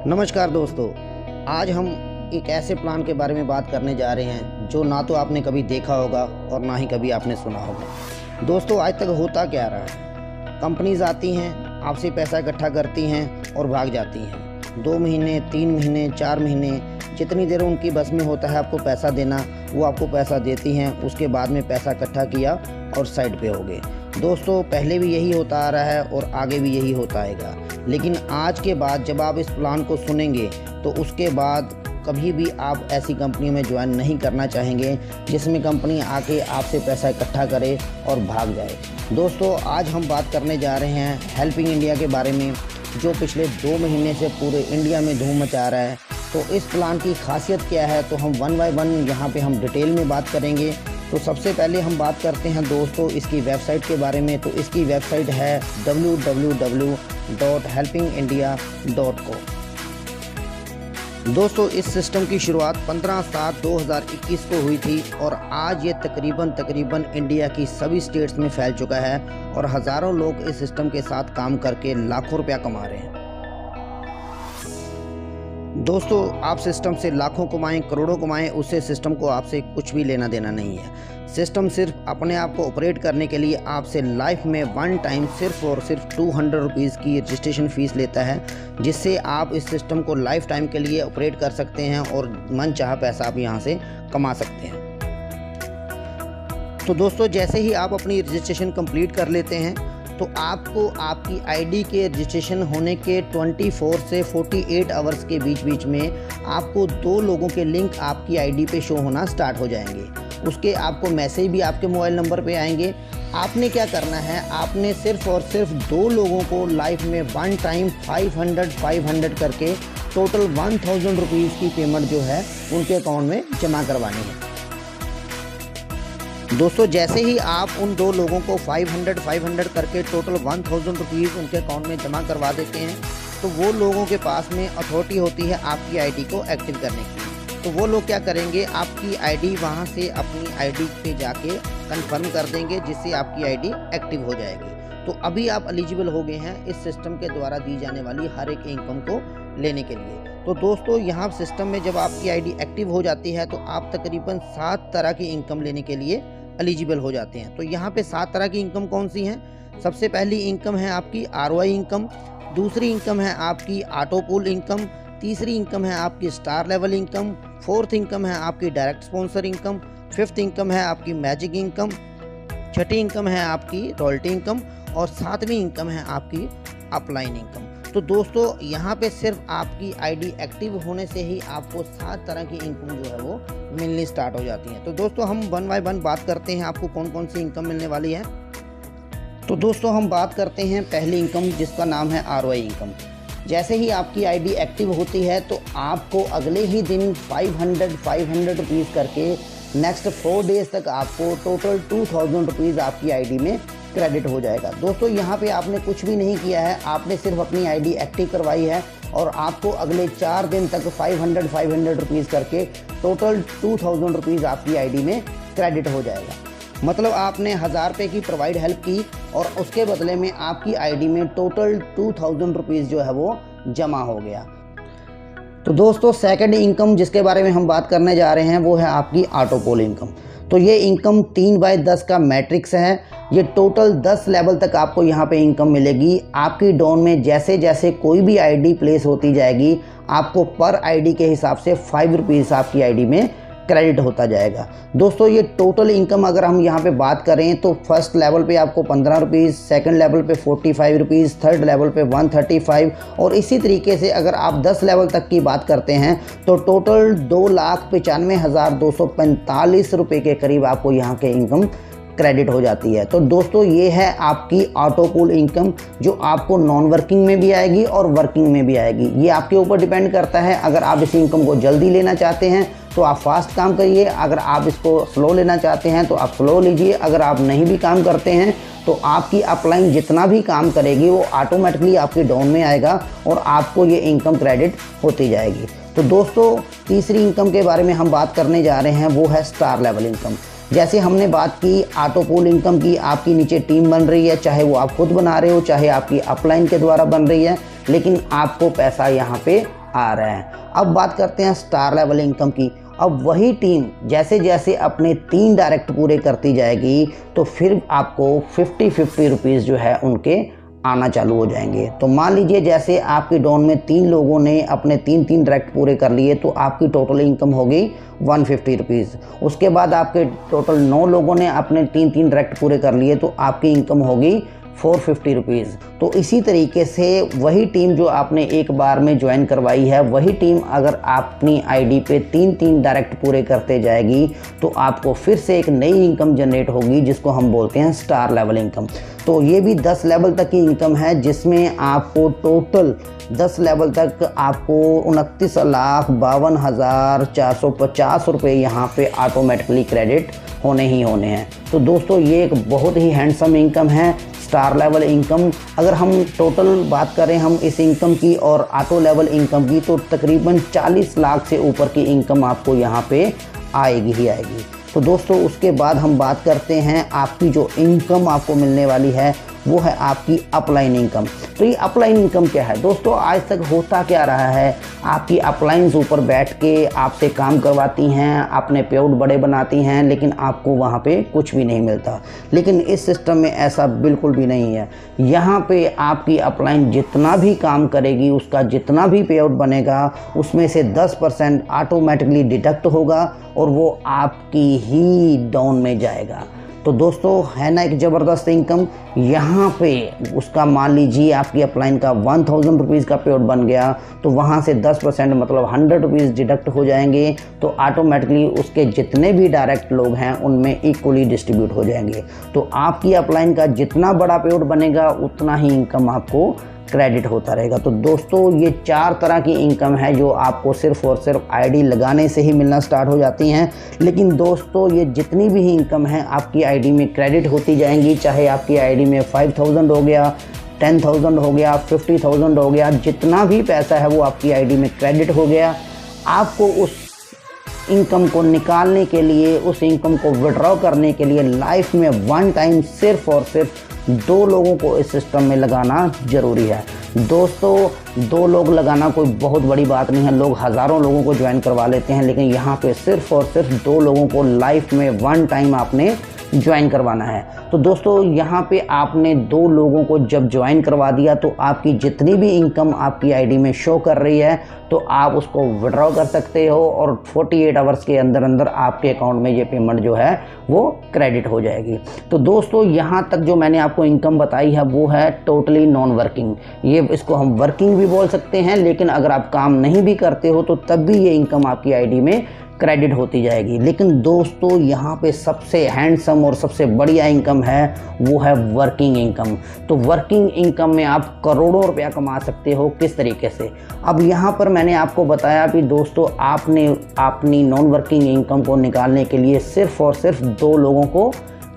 नमस्कार दोस्तों, आज हम एक ऐसे प्लान के बारे में बात करने जा रहे हैं जो ना तो आपने कभी देखा होगा और ना ही कभी आपने सुना होगा। दोस्तों, आज तक होता क्या रहा है, कंपनीज आती हैं, आपसे पैसा इकट्ठा करती हैं और भाग जाती हैं। 2 महीने, 3 महीने, 4 महीने, जितनी देर उनकी बस में होता है आपको पैसा देना, वो आपको पैसा देती हैं। उसके बाद में पैसा इकट्ठा किया और साइड पे हो गए। दोस्तों, पहले भी यही होता आ रहा है और आगे भी यही होता आएगा। लेकिन आज के बाद जब आप इस प्लान को सुनेंगे तो उसके बाद कभी भी आप ऐसी कंपनी में ज्वाइन नहीं करना चाहेंगे जिसमें कंपनी आके आपसे पैसा इकट्ठा करे और भाग जाए। दोस्तों, आज हम बात करने जा रहे हैं हेल्पिंग इंडिया के बारे में, जो पिछले 2 महीने से पूरे इंडिया में धूम मचा रहा है। तो इस प्लान की खासियत क्या है, तो हम 1 बाय 1 यहाँ पे हम डिटेल में बात करेंगे। तो सबसे पहले हम बात करते हैं दोस्तों इसकी वेबसाइट के बारे में। तो इसकी वेबसाइट है www.helpingindia.co। दोस्तों, इस सिस्टम की शुरुआत 15/7/2021 को हुई थी और आज ये तकरीबन इंडिया की सभी स्टेट्स में फैल चुका है और हज़ारों लोग इस सिस्टम के साथ काम करके लाखों रुपया कमा रहे हैं। दोस्तों, आप सिस्टम से लाखों कमाएं, करोड़ों कमाएं, उससे सिस्टम को आपसे कुछ भी लेना देना नहीं है। सिस्टम सिर्फ अपने आप को ऑपरेट करने के लिए आपसे लाइफ में 1 टाइम सिर्फ और सिर्फ 200 रुपीज़ की रजिस्ट्रेशन फ़ीस लेता है, जिससे आप इस सिस्टम को लाइफ टाइम के लिए ऑपरेट कर सकते हैं और मन चाहा पैसा आप यहाँ से कमा सकते हैं। तो दोस्तों, जैसे ही आप अपनी रजिस्ट्रेशन कंप्लीट कर लेते हैं तो आपको आपकी आईडी के रजिस्ट्रेशन होने के 24 से 48 आवर्स के बीच में आपको 2 लोगों के लिंक आपकी आईडी पे शो होना स्टार्ट हो जाएंगे। उसके आपको मैसेज भी आपके मोबाइल नंबर पे आएंगे। आपने क्या करना है, आपने सिर्फ और सिर्फ 2 लोगों को लाइफ में 1 टाइम 500 करके टोटल 1000 रुपीज़ की पेमेंट जो है उनके अकाउंट में जमा करवानी है। दोस्तों, जैसे ही आप उन 2 लोगों को 500 करके टोटल 1000 रुपीज़ उनके अकाउंट में जमा करवा देते हैं तो वो लोगों के पास में अथॉरिटी होती है आपकी आईडी को एक्टिव करने की। तो वो लोग क्या करेंगे, आपकी आईडी वहां से अपनी आईडी पे जाके कंफर्म कर देंगे, जिससे आपकी आईडी एक्टिव हो जाएगी। तो अभी आप एलिजिबल हो गए हैं इस सिस्टम के द्वारा दी जाने वाली हर एक इनकम को लेने के लिए। तो दोस्तों, यहाँ सिस्टम में जब आपकी आईडी एक्टिव हो जाती है तो आप तकरीबन 7 तरह की इनकम लेने के लिए एलिजिबल हो जाते हैं। तो यहाँ पे 7 तरह की इनकम कौन सी हैं? सबसे पहली इनकम है आपकी ROI इनकम, दूसरी इनकम है आपकी ऑटो पूल इनकम, तीसरी इनकम है आपकी star level income, 4th income है आपकी direct sponsor income, 5th income है आपकी मैजिक इनकम, 6ठी इनकम है आपकी रॉयल्टी इनकम और 7वीं इनकम है आपकी अपलाइन इनकम। तो दोस्तों, यहाँ पे सिर्फ आपकी आईडी एक्टिव होने से ही आपको 7 तरह की इनकम जो है वो मिलनी स्टार्ट हो जाती है। तो दोस्तों, हम 1 बाय 1 बात करते हैं आपको कौन कौन सी इनकम मिलने वाली है। तो दोस्तों, हम बात करते हैं पहली इनकम जिसका नाम है ROI इनकम। जैसे ही आपकी आईडी एक्टिव होती है तो आपको अगले ही दिन 500 रुपीज़ करके नेक्स्ट 4 डेज़ तक आपको टोटल 2000 रुपीज़ आपकी आईडी में क्रेडिट हो जाएगा। दोस्तों, यहाँ पे आपने कुछ भी नहीं किया है, आपने सिर्फ अपनी आईडी एक्टिव करवाई है और आपको अगले 4 दिन तक 500 रुपीज़ करके टोटल 2000 रुपीज़ आपकी आईडी में क्रेडिट हो जाएगा। मतलब आपने 1000 रुपये की प्रोवाइड हेल्प की और उसके बदले में आपकी आईडी में टोटल 2000 रुपीज़ जो है वो जमा हो गया। तो दोस्तों, सेकंड इनकम जिसके बारे में हम बात करने जा रहे हैं वो है आपकी ऑटो पोल इनकम। तो ये इनकम 3/10 का मैट्रिक्स है। ये टोटल 10 लेवल तक आपको यहाँ पे इनकम मिलेगी। आपकी डॉन में जैसे जैसे कोई भी आईडी प्लेस होती जाएगी आपको पर आईडी के हिसाब से 5 रुपीज़ आपकी आईडी में क्रेडिट होता जाएगा। दोस्तों, ये टोटल इनकम अगर हम यहाँ पे बात करें तो फर्स्ट लेवल पे आपको 15 रुपीज़, सेकेंड लेवल पे 45 रुपीज़, थर्ड लेवल पे 135 और इसी तरीके से अगर आप 10 लेवल तक की बात करते हैं तो टोटल 2,95,245 रुपये के करीब आपको यहाँ के इनकम क्रेडिट हो जाती है। तो दोस्तों, ये है आपकी ऑटो पूल इनकम जो आपको नॉन वर्किंग में भी आएगी और वर्किंग में भी आएगी। ये आपके ऊपर डिपेंड करता है। अगर आप इस इनकम को जल्दी लेना चाहते हैं तो आप फास्ट काम करिए, अगर आप इसको स्लो लेना चाहते हैं तो आप स्लो लीजिए। अगर आप नहीं भी काम करते हैं तो आपकी अपलाइन जितना भी काम करेगी वो ऑटोमेटिकली आपके डाउन में आएगा और आपको ये इनकम क्रेडिट होती जाएगी। तो दोस्तों, तीसरी इनकम के बारे में हम बात करने जा रहे हैं वो है स्टार लेवल इनकम। जैसे हमने बात की ऑटो पूल इनकम की, आपकी नीचे टीम बन रही है, चाहे वो आप खुद बना रहे हो चाहे आपकी अपलाइन के द्वारा बन रही है, लेकिन आपको पैसा यहाँ पे आ रहे हैं। अब बात करते हैं स्टार लेवल इनकम की। अब वही टीम जैसे जैसे अपने 3 डायरेक्ट पूरे करती जाएगी तो फिर आपको 50-50 रुपीज़ जो है उनके आना चालू हो जाएंगे। तो मान लीजिए जैसे आपके डॉन में 3 लोगों ने अपने 3 डायरेक्ट पूरे कर लिए तो आपकी टोटल इनकम हो गई 150 रुपीज़। उसके बाद आपके टोटल 9 लोगों ने अपने 3 डायरेक्ट पूरे कर लिए तो आपकी इनकम हो गई 450 रुपीज़। तो इसी तरीके से वही टीम जो आपने एक बार में ज्वाइन करवाई है वही टीम अगर अपनी आईडी पे 3 डायरेक्ट पूरे करते जाएगी तो आपको फिर से एक नई इनकम जनरेट होगी जिसको हम बोलते हैं स्टार लेवल इनकम। तो ये भी 10 लेवल तक की इनकम है जिसमें आपको टोटल 10 लेवल तक आपको 29,52,450 रुपये यहाँ पे ऑटोमेटिकली क्रेडिट होने ही होने हैं। तो दोस्तों ये एक बहुत ही हैंडसम इनकम है स्टार लेवल इनकम। अगर हम टोटल बात करें हम इस इनकम की और ऑटो लेवल इनकम की तो तकरीबन 40 लाख से ऊपर की इनकम आपको यहाँ पे आएगी ही आएगी। तो दोस्तों उसके बाद हम बात करते हैं आपकी जो इनकम आपको मिलने वाली है वो है आपकी अपलाइन इनकम। तो ये अपलाइन इनकम क्या है दोस्तों? आज तक होता क्या रहा है, आपकी अपलाइंस ऊपर बैठ के आपसे काम करवाती हैं, अपने पेआउट बड़े बनाती हैं, लेकिन आपको वहाँ पे कुछ भी नहीं मिलता। लेकिन इस सिस्टम में ऐसा बिल्कुल भी नहीं है। यहाँ पे आपकी अपलाइन जितना भी काम करेगी उसका जितना भी पेआउट बनेगा उसमें से 10% ऑटोमेटिकली डिडक्ट होगा और वो आपकी ही डाउन में जाएगा। तो दोस्तों है ना एक ज़बरदस्त इनकम। यहाँ पे उसका मान लीजिए आपकी अपलाइन का 1000 रुपीज़ का पेआउट बन गया तो वहाँ से 10% मतलब 100 रुपीज़ डिडक्ट हो जाएंगे तो ऑटोमेटिकली उसके जितने भी डायरेक्ट लोग हैं उनमें इक्वली डिस्ट्रीब्यूट हो जाएंगे। तो आपकी अपलाइन का जितना बड़ा पेआउट बनेगा उतना ही इनकम आपको क्रेडिट होता रहेगा। तो दोस्तों ये 4 तरह की इनकम है जो आपको सिर्फ और सिर्फ आईडी लगाने से ही मिलना स्टार्ट हो जाती हैं। लेकिन दोस्तों ये जितनी भी इनकम है आपकी आईडी में क्रेडिट होती जाएंगी, चाहे आपकी आईडी में 5000 हो गया, 10,000 हो गया, 50,000 हो गया, जितना भी पैसा है वो आपकी आईडी में क्रेडिट हो गया। आपको उस इनकम को निकालने के लिए, उस इनकम को विड्रॉ करने के लिए लाइफ में 1 टाइम सिर्फ और सिर्फ 2 लोगों को इस सिस्टम में लगाना ज़रूरी है। दोस्तों 2 लोग लगाना कोई बहुत बड़ी बात नहीं है, लोग हज़ारों लोगों को ज्वाइन करवा लेते हैं, लेकिन यहाँ पे सिर्फ और सिर्फ 2 लोगों को लाइफ में 1 टाइम आपने ज्वाइन करवाना है। तो दोस्तों यहाँ पे आपने 2 लोगों को जब ज्वाइन करवा दिया तो आपकी जितनी भी इनकम आपकी आईडी में शो कर रही है तो आप उसको विड्रॉ कर सकते हो और 48 आवर्स के अंदर अंदर आपके अकाउंट में ये पेमेंट जो है वो क्रेडिट हो जाएगी। तो दोस्तों यहाँ तक जो मैंने आपको इनकम बताई है वो है टोटली नॉन वर्किंग। ये इसको हम वर्किंग भी बोल सकते हैं, लेकिन अगर आप काम नहीं भी करते हो तो तब भी ये इनकम आपकी आईडी में क्रेडिट होती जाएगी। लेकिन दोस्तों यहाँ पे सबसे हैंडसम और सबसे बढ़िया इनकम है वो है वर्किंग इनकम। तो वर्किंग इनकम में आप करोड़ों रुपया कमा सकते हो। किस तरीके से? अब यहाँ पर मैंने आपको बताया कि दोस्तों आपने अपनी नॉन वर्किंग इनकम को निकालने के लिए सिर्फ और सिर्फ 2 लोगों को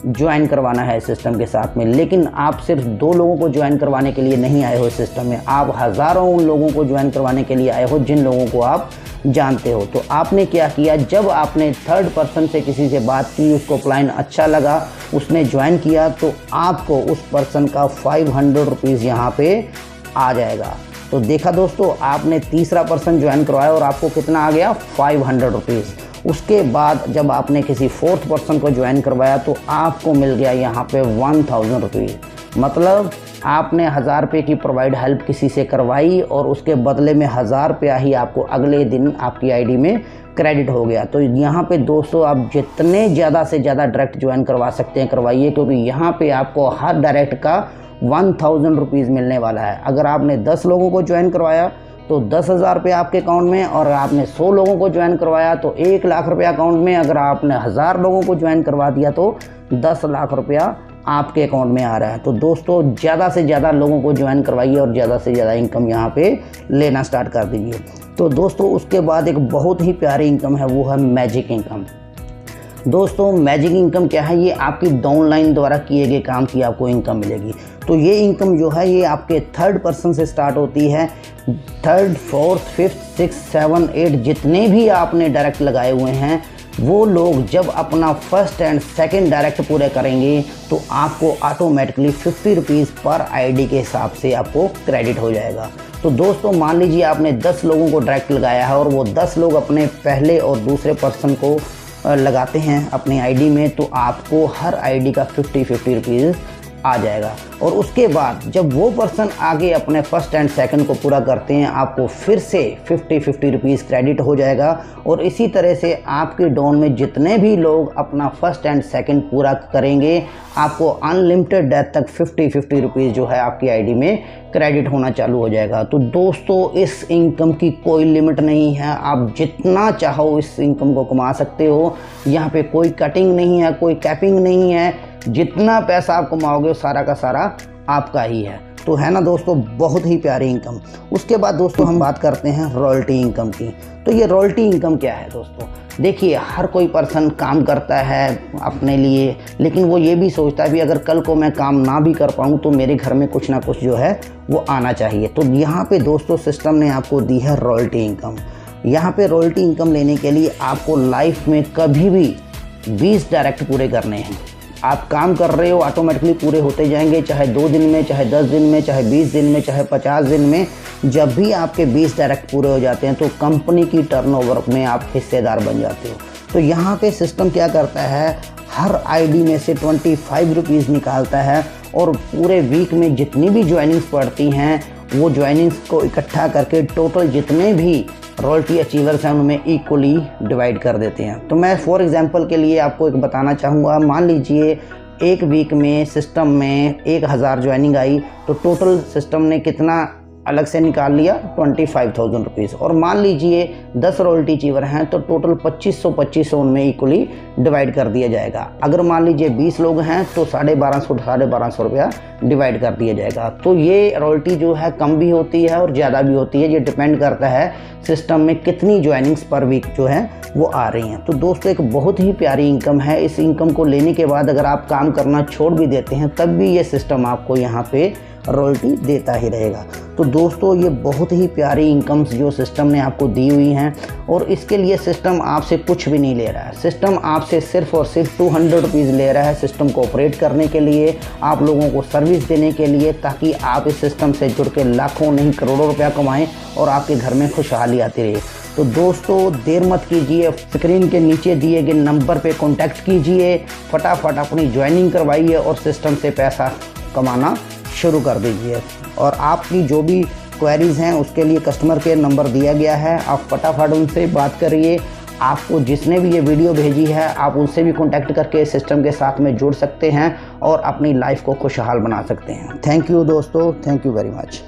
ज्वाइन करवाना है सिस्टम के साथ में। लेकिन आप सिर्फ 2 लोगों को ज्वाइन करवाने के लिए नहीं आए हो इस सिस्टम में, आप हज़ारों उन लोगों को ज्वाइन करवाने के लिए आए हो जिन लोगों को आप जानते हो। तो आपने क्या किया, जब आपने 3rd पर्सन से किसी से बात की, उसको प्लान अच्छा लगा, उसने ज्वाइन किया, तो आपको उस पर्सन का 500 रुपीज़ यहाँ पे आ जाएगा। तो देखा दोस्तों, आपने तीसरा पर्सन ज्वाइन करवाया और आपको कितना आ गया, 500 रुपीज़। उसके बाद जब आपने किसी 4th पर्सन को ज्वाइन करवाया तो आपको मिल गया यहाँ पे 1000 रुपीज़। मतलब आपने 1000 रुपये की प्रोवाइड हेल्प किसी से करवाई और उसके बदले में 1000 रुपया ही आपको अगले दिन आपकी आईडी में क्रेडिट हो गया। तो यहाँ पे दोस्तों आप जितने ज़्यादा से ज़्यादा डायरेक्ट ज्वाइन करवा सकते हैं करवाइए, क्योंकि यहाँ पे आपको हर डायरेक्ट का 1000 रुपीज़ मिलने वाला है। अगर आपने 10 लोगों को ज्वाइन करवाया तो 10,000 रुपये आपके अकाउंट में, और आपने 100 लोगों को ज्वाइन करवाया तो 1 लाख रुपया अकाउंट में। अगर आपने 1000 लोगों को ज्वाइन करवा दिया तो 10 लाख रुपया आपके अकाउंट में आ रहा है। तो दोस्तों ज़्यादा से ज़्यादा लोगों को ज्वाइन करवाइए और ज़्यादा से ज़्यादा इनकम यहाँ पे लेना स्टार्ट कर दीजिए। तो दोस्तों उसके बाद एक बहुत ही प्यारी इनकम है, वो है मैजिक इनकम। दोस्तों मैजिक इनकम क्या है, ये आपकी डाउनलाइन द्वारा किए गए काम की आपको इनकम मिलेगी। तो ये इनकम जो है ये आपके 3rd पर्सन से स्टार्ट होती है। 3rd, 4th, 5th, 6th, 7, 8 जितने भी आपने डायरेक्ट लगाए हुए हैं वो लोग जब अपना 1st एंड 2nd डायरेक्ट पूरे करेंगे तो आपको ऑटोमेटिकली 50 रुपीज़ पर आईडी के हिसाब से आपको क्रेडिट हो जाएगा। तो दोस्तों मान लीजिए आपने 10 लोगों को डायरेक्ट लगाया है और वो 10 लोग अपने पहले और दूसरे पर्सन को लगाते हैं अपनी आईडी में, तो आपको हर आईडी का 50-50 रुपीज़ आ जाएगा। और उसके बाद जब वो पर्सन आगे अपने फर्स्ट एंड सेकंड को पूरा करते हैं, आपको फिर से 50-50 रुपीज़ क्रेडिट हो जाएगा। और इसी तरह से आपके डॉन में जितने भी लोग अपना फर्स्ट एंड सेकंड पूरा करेंगे, आपको अनलिमिटेड डेथ तक 50-50 रुपीज़ जो है आपकी आईडी में क्रेडिट होना चालू हो जाएगा। तो दोस्तों इस इनकम की कोई लिमिट नहीं है, आप जितना चाहो इस इनकम को कमा सकते हो। यहाँ पे कोई कटिंग नहीं है, कोई कैपिंग नहीं है, जितना पैसा आप कमाओगे वो सारा का सारा आपका ही है। तो है ना दोस्तों, बहुत ही प्यारी इनकम। उसके बाद दोस्तों हम बात करते हैं रॉयल्टी इनकम की। तो ये रॉयल्टी इनकम क्या है दोस्तों? देखिए, हर कोई पर्सन काम करता है अपने लिए, लेकिन वो ये भी सोचता है भी अगर कल को मैं काम ना भी कर पाऊँ तो मेरे घर में कुछ ना कुछ जो है वो आना चाहिए। तो यहाँ पे दोस्तों सिस्टम ने आपको दी है रॉयल्टी इनकम। यहाँ पे रॉयल्टी इनकम लेने के लिए आपको लाइफ में कभी भी 20 डायरेक्ट पूरे करने हैं। आप काम कर रहे हो, ऑटोमेटिकली पूरे होते जाएंगे, चाहे 2 दिन में, चाहे 10 दिन में, चाहे 20 दिन में, चाहे 50 दिन में। जब भी आपके 20 डायरेक्ट पूरे हो जाते हैं तो कंपनी की टर्नओवर में आप हिस्सेदार बन जाते हो। तो यहाँ पे सिस्टम क्या करता है, हर आईडी में से 25 रुपीज़ निकालता है और पूरे वीक में जितनी भी ज्वाइनिंग्स पड़ती हैं वो ज्वाइनिंग्स को इकट्ठा करके टोटल जितने भी रॉयल्टी अचीवर्स हैं उनमें इक्वली डिवाइड कर देते हैं। तो मैं फॉर एग्जांपल के लिए आपको एक बताना चाहूँगा, मान लीजिए एक वीक में सिस्टम में 1000 ज्वाइनिंग आई, तो टोटल सिस्टम ने कितना अलग से निकाल लिया, 25,000 रुपीज़। और मान लीजिए 10 रॉयल्टी अचीवर हैं तो टोटल 2500 उनमें इक्वली डिवाइड कर दिया जाएगा। अगर मान लीजिए 20 लोग हैं तो 1250 रुपया डिवाइड कर दिया जाएगा। तो ये रॉयल्टी जो है कम भी होती है और ज़्यादा भी होती है, ये डिपेंड करता है सिस्टम में कितनी ज्वाइनिंग्स पर वीक जो है वो आ रही हैं। तो दोस्तों एक बहुत ही प्यारी इनकम है। इस इनकम को लेने के बाद अगर आप काम करना छोड़ भी देते हैं तब भी ये सिस्टम आपको यहाँ पे रॉयल्टी देता ही रहेगा। तो दोस्तों ये बहुत ही प्यारी इनकम्स जो सिस्टम ने आपको दी हुई हैं, और इसके लिए सिस्टम आपसे कुछ भी नहीं ले रहा है। सिस्टम आपसे सिर्फ और सिर्फ 200 रुपीज़ ले रहा है सिस्टम को ऑपरेट करने के लिए, आप लोगों को सर्विस देने के लिए, ताकि आप इस सिस्टम से जुड़ के लाखों नहीं करोड़ों रुपया कमाएं और आपके घर में खुशहाली आती रहे। तो दोस्तों देर मत कीजिए, स्क्रीन के नीचे दिए गए नंबर पे कांटेक्ट कीजिए, फटाफट अपनी ज्वाइनिंग करवाइए और सिस्टम से पैसा कमाना शुरू कर दीजिए। और आपकी जो भी क्वेरीज़ हैं उसके लिए कस्टमर केयर नंबर दिया गया है, आप फटाफट उनसे बात करिए। आपको जिसने भी ये वीडियो भेजी है आप उनसे भी कांटेक्ट करके सिस्टम के साथ में जुड़ सकते हैं और अपनी लाइफ को खुशहाल बना सकते हैं। थैंक यू दोस्तों, थैंक यू वेरी मच।